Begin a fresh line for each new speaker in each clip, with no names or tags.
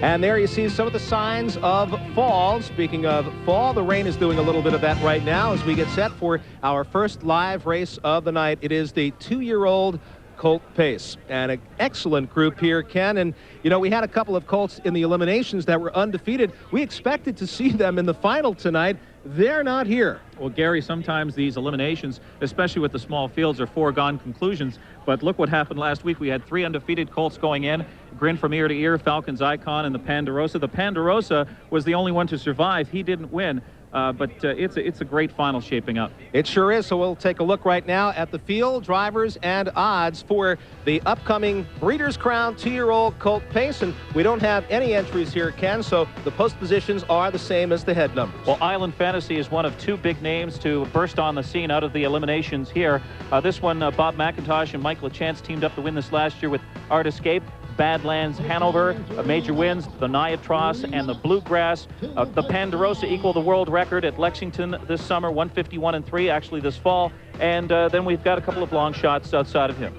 And there you see some of the signs of fall. Speaking of fall, the rain is doing a little bit of that right now as we get set for our first live race of the night. It is the 2-year-old Colt Pace, and an excellent group here, Ken. And you know, we had a couple of Colts in the eliminations that were undefeated. We expected to see them in the final tonight. They're not here.
Well, Gary, sometimes these eliminations, especially with the small fields, are foregone conclusions. But look what happened last week. We had 3 undefeated Colts going in. Grin from ear to ear, Falcons Icon and the Ponderosa. The Ponderosa was the only one to survive. He didn't win. But it's a great final shaping up.
It sure is. So we'll take a look right now at the field, drivers, and odds for the upcoming Breeders' Crown 2-year-old Colt Pace. And we don't have any entries here, Ken, so the post positions are the same as the head numbers.
Well, Island Fantasy is one of 2 big names to burst on the scene out of the eliminations here. This one, Bob McIntosh and Mike LaChance teamed up to win this last year with Art Escape. Badlands Hanover, major wins, the Niatros and the Bluegrass. The Ponderosa equal the world record at Lexington this summer, 151-3, actually this fall. And then we've got a couple of long shots outside of him.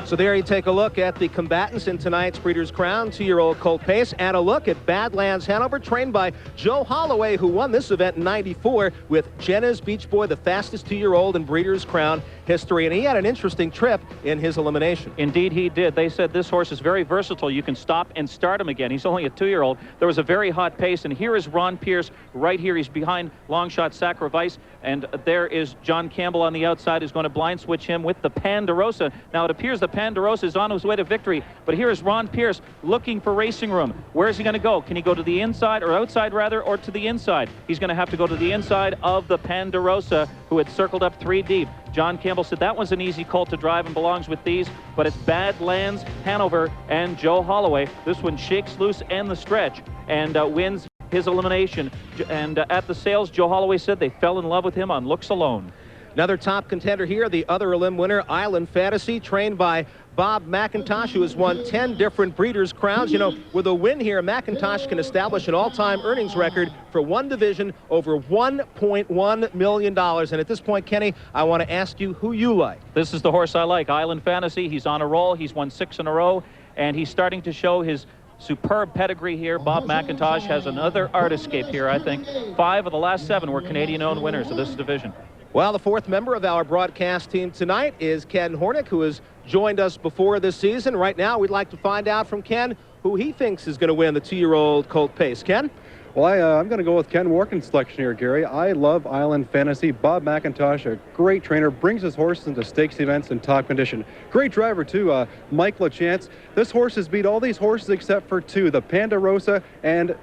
So there you take a look at the combatants in tonight's Breeders' Crown, 2-year-old Colt Pace, and a look at Badlands Hanover, trained by Joe Holloway, who won this event in '94 with Jenna's Beach Boy, the fastest 2-year-old in Breeders' Crown history. And he had an interesting trip in his elimination.
Indeed, he did. They said this horse is very versatile. You can stop and start him again. He's only a 2-year-old. There was a very hot pace, and here is Ron Pierce right here. He's behind long shot Sacrifice, and there is John Campbell on the outside, who's going to blind switch him with the Ponderosa. Now, it appears the Ponderosa is on his way to victory, but here is Ron Pierce looking for racing room. Where is he going to go? Can he go to the inside, or outside rather, or to the inside? He's going to have to go to the inside of the Ponderosa, who had circled up 3 deep. John Campbell said that was an easy colt to drive and belongs with these, but it's Badlands Hanover and Joe Holloway. This one shakes loose and the stretch and wins his elimination. And at the sales, Joe Holloway said they fell in love with him on looks alone.
Another top contender here, the other elim winner, Island Fantasy, trained by Bob McIntosh, who has won 10 different Breeders' Crowns. You know, with a win here, McIntosh can establish an all-time earnings record for one division over $1.1 million. And at this point, Kenny, I want to ask you who you like.
This is the horse I like, Island Fantasy. He's on a roll. He's won 6 in a row, and he's starting to show his superb pedigree here. Bob McIntosh has another Art Escape here, I think. 5 of the last 7 were Canadian-owned winners of this division.
Well, the 4th member of our broadcast team tonight is Ken Hornick, who has joined us before this season. Right now, we'd like to find out from Ken who he thinks is going to win the 2-year-old Colt Pace. Ken?
Well, I'm going to go with Ken Warkin's selection here, Gary. I love Island Fantasy. Bob McIntosh, a great trainer, brings his horses into stakes events in top condition. Great driver, too, Mike LaChance. This horse has beat all these horses except for 2, the Ponderosa and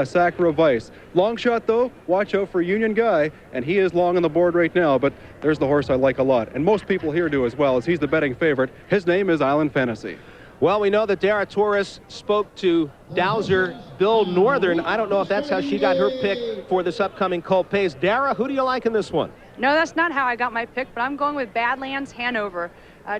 Sacrifice. Long shot, though, watch out for Union Guy, and he is long on the board right now, but there's the horse I like a lot. And most people here do as well, as he's the betting favorite. His name is Island Fantasy.
Well, we know that Dara Torres spoke to Dowser Bill Northern. I don't know if that's how she got her pick for this upcoming Colt Pace. Dara, who do you like in this one?
No, that's not how I got my pick, but I'm going with Badlands Hanover.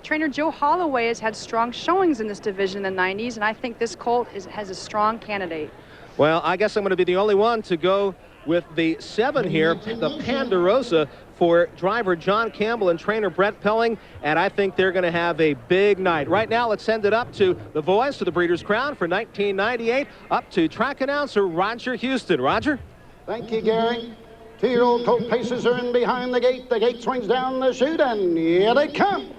Trainer Joe Holloway has had strong showings in this division in the 90s, and I think this colt has a strong candidate.
Well, I guess I'm going to be the only one to go with the 7 here, the Ponderosa, for driver John Campbell and trainer Brett Pelling, and I think they're going to have a big night. Right now, let's send it up to the voice of the Breeders' Crown for 1998, up to track announcer Roger Houston. Roger?
Thank you, Gary. 2-year-old Colt Paces are in behind the gate. The gate swings down the chute, and here they come.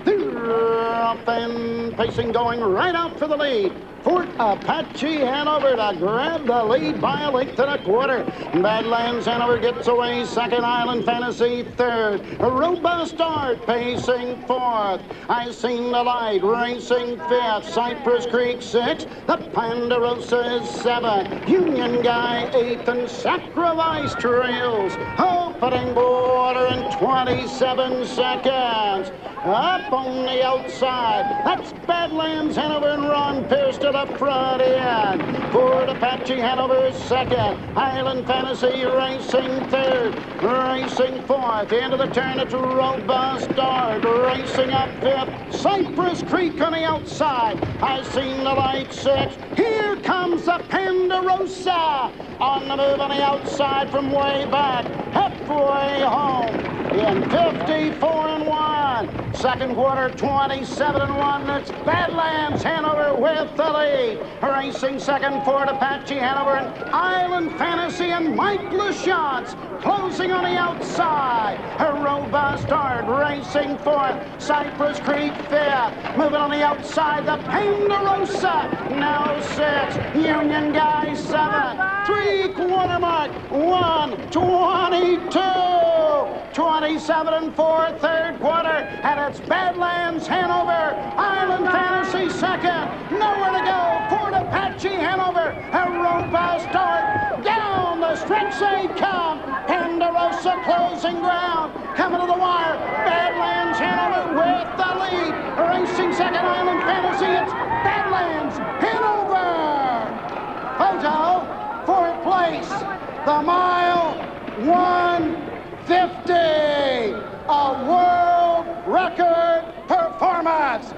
Up and pacing, going right out for the lead. Fort Apache Hanover to grab the lead by a length and a quarter. Badlands Hanover gets away second. Island Fantasy third. A robust start pacing 4th. I Seen the Light racing 5th. Cypress Creek 6th. The Ponderosa is 7th. Union Guy 8th, and Sacrifice trails. Opening border in 27 seconds. Up on the outside, that's Badlands Hanover and Ron Pierce to the front end. Fort Apache Hanover second. Island Fantasy racing 3rd. Racing 4th. End of the turn, it's robust start. Racing up 5th. Cypress Creek on the outside. I Seen the Light 6th. Here comes the Ponderosa on the move on the outside from way back. Halfway home. in 54-1. Second quarter, 27-1. It's Badlands Hanover with the lead. Racing second for Apache Hanover and Island Fantasy and Mike LaChance closing on the outside. A robust start racing fourth. Cypress Creek fifth. Moving on the outside, the Ponderosa now six. Union Guy seven. Three-quarter mark, 1:22. 27-4, third quarter, and it's Badlands Hanover. Island Fantasy second. Nowhere to go for Apache Hanover. A robust start. Down the stretch they come. Ponderosa closing ground. Coming to the wire. Badlands Hanover with the lead. Racing second, Island Fantasy. It's Badlands Hanover. Photo, fourth place. The mile, 1:50. A world record performance.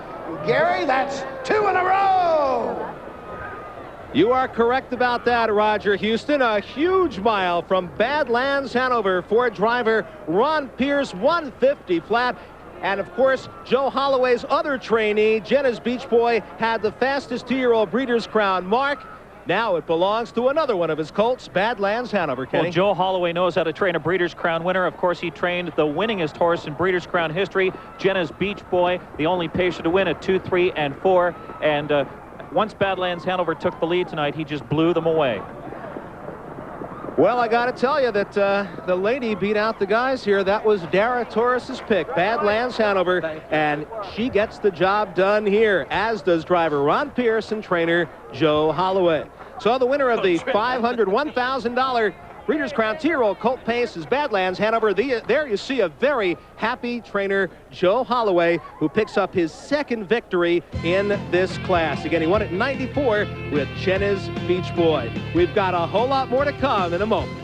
Gary, that's 2 in a row.
You are correct about that, Roger Houston. A huge mile from Badlands Hanover for driver Ron Pierce, 150 flat. And of course, Joe Holloway's other trainee, Jenna's Beach Boy, had the fastest 2-year-old Breeders' Crown mark. Now it belongs to another one of his colts, Badlands Hanover, Kenny.
Well, Joe Holloway knows how to train a Breeders' Crown winner. Of course, he trained the winningest horse in Breeders' Crown history, Jenna's Beach Boy, the only pacer to win at 2, 3, and 4. And once Badlands Hanover took the lead tonight, he just blew them away.
Well, I got to tell you that the lady beat out the guys here. That was Dara Torres's pick, Badlands Hanover, and she gets the job done here, as does driver Ron Pierce and trainer Joe Holloway. So the winner of the $501,000 Breeders' Crown 2-year-old Colt Pace is Badlands Hanover. There you see a very happy trainer, Joe Holloway, who picks up his second victory in this class. Again, he won it in '94 with Jenna's Beach Boy. We've got a whole lot more to come in a moment.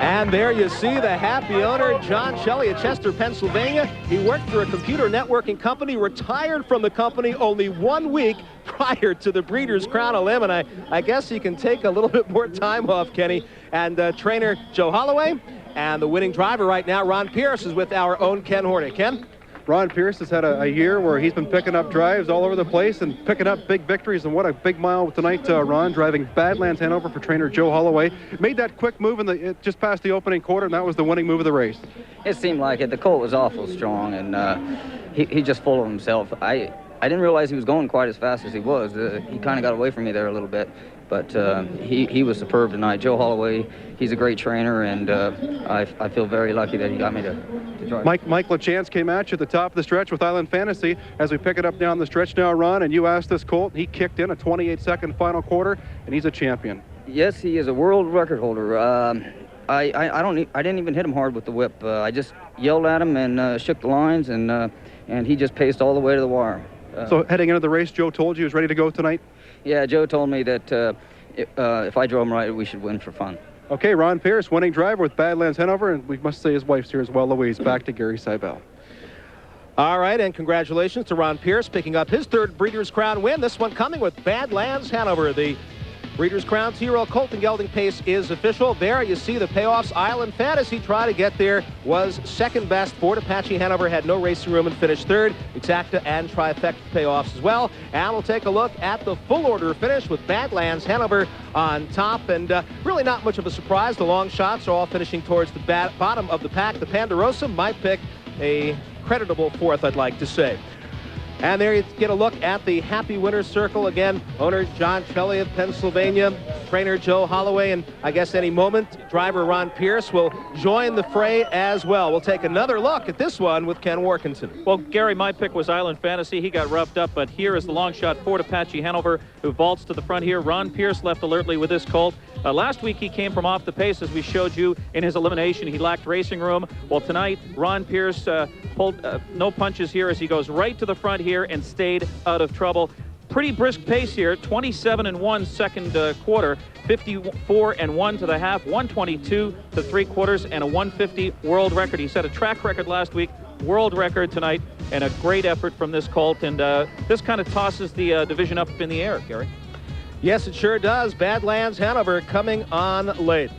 And there you see the happy owner, John Shelley of Chester, Pennsylvania. He worked for a computer networking company, retired from the company only 1 week prior to the Breeders' Crown Elim, and I guess he can take a little bit more time off, Kenny. And trainer Joe Holloway and the winning driver right now, Ron Pierce, is with our own Ken Hornick. Ken?
Ron Pierce has had a year where he's been picking up drives all over the place and picking up big victories, and what a big mile tonight, Ron, driving Badlands Hanover for trainer Joe Holloway. Made that quick move just past the opening quarter, and that was the winning move of the race.
It seemed like it. The colt was awful strong, and he just full of himself. I didn't realize he was going quite as fast as he was. He kind of got away from me there a little bit, but he was superb tonight. Joe Holloway, he's a great trainer, and I feel very lucky that he got me to drive.
Mike LaChance came at you at the top of the stretch with Island Fantasy as we pick it up down the stretch now, Ron, and you asked this colt. He kicked in a 28-second final quarter, and he's a champion.
Yes, he is a world record holder. I didn't even hit him hard with the whip. I just yelled at him and shook the lines, and he just paced all the way to the wire.
So heading into the race, Joe told you he was ready to go tonight?
Yeah, Joe told me that if I drove him right, we should win for fun.
Okay, Ron Pierce, winning driver with Badlands Hanover, and we must say his wife's here as well, Louise. Back to Gary Seibel.
All right, and congratulations to Ron Pierce picking up his third Breeders' Crown win. This one coming with Badlands Hanover. The Breeders' Crown 2-year-old Colt and gelding pace is official. There you see the payoffs. Island Fantasy tried to get there, was second best. Fort Apache Hanover had no racing room and finished third. Exacta and Trifecta payoffs as well. And we'll take a look at the full order finish with Badlands Hanover on top. And really not much of a surprise. The long shots are all finishing towards the bottom of the pack. The Ponderosa might pick a creditable fourth, I'd like to say. And there you get a look at the happy winner's circle. Again, owner John Shelley of Pennsylvania, trainer Joe Holloway, and I guess any moment, driver Ron Pierce will join the fray as well. We'll take another look at this one with Ken Workington.
Well, Gary, my pick was Island Fantasy. He got roughed up, but here is the long shot Fort Apache Hanover, who vaults to the front here. Ron Pierce left alertly with this colt. Last week he came from off the pace, as we showed you in his elimination. He lacked racing room. Well, tonight Ron Pierce pulled no punches here as he goes right to the front here and stayed out of trouble. Pretty brisk pace here, 27-1 second quarter, 54-1 to the half, 122 to 3/4, and a 150 world record. He set a track record last week, world record tonight, and a great effort from this colt. And this kind of tosses the division up in the air, Gary.
Yes, it sure does. Badlands Hanover coming on late.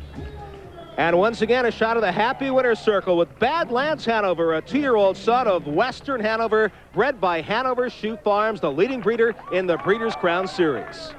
And once again, a shot of the happy winner's circle with Badlands Hanover, a 2-year-old son of Western Hanover, bred by Hanover Shoe Farms, the leading breeder in the Breeders' Crown Series.